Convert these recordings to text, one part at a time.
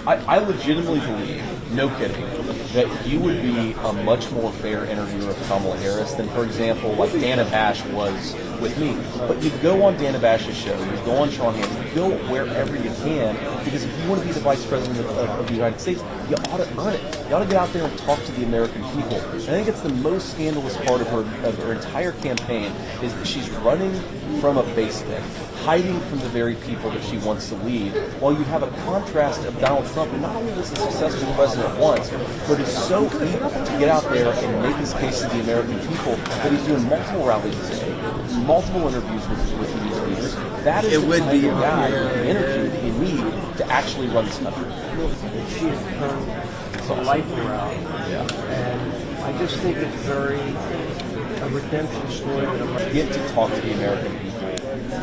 I legitimately believe, no kidding, that you would be a much more fair interviewer of Kamala Harris than, for example, like Dana Bash was with me. But you go on Dana Bash's show, you go on Sean Hannity, you go wherever you can, because if you want to be the vice president of the United States, you ought to earn it. You ought to get out there and talk to the American people. And I think it's the most scandalous part of her entire campaign is that she's running from a basement, hiding from the very people that she wants to lead, while you have a contrast of Donald Trump, who not only was a successful president once, but is so eager to get out there and make his case to the American people that he's doing multiple rallies a day, multiple interviews with these leaders. That is the kind of guy with the energy that you need to actually run this country. She has turned the life around, and I just think it's a redemption story. To get to talk to the American people,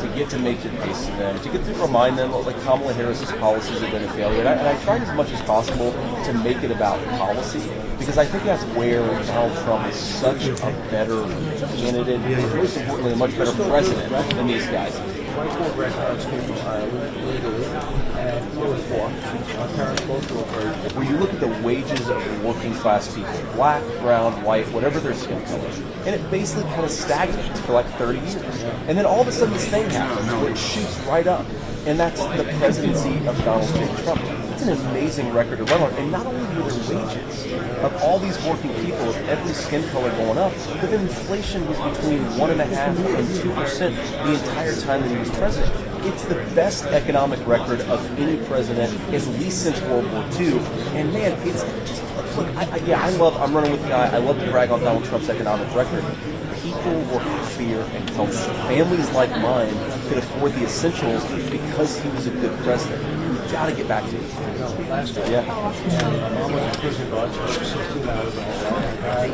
to get to make your case to them, to get to remind them like Kamala Harris's policies have been a failure. And I tried as much as possible to make it about policy, because I think that's where Donald Trump is such a better candidate, and most importantly, a much better president than these guys. My four grandparents came from Ireland legally, and there were four. My parents both were very. Where you look at the wages of the working class people, black, brown, white, whatever their skin color, and it basically kind of stagnates for like 30 years. And then all of a sudden this thing happens where it shoots right up. And that's the presidency of Donald J. Trump. It's an amazing record to run on. And not only were their wages of all these working people of every skin color going up, but then inflation was between 1.5% and 2% the entire time that he was president. It's the best economic record of any president, at least since World War II. And man, it's just, look, I'm running with the guy. I love to brag on Donald Trump's economic record. People were happier and healthier. Families like mine could afford the essentials because he was a good president. We've got to get back to it. Last year. Yeah. My mom was in prison guard, 16 hours all day.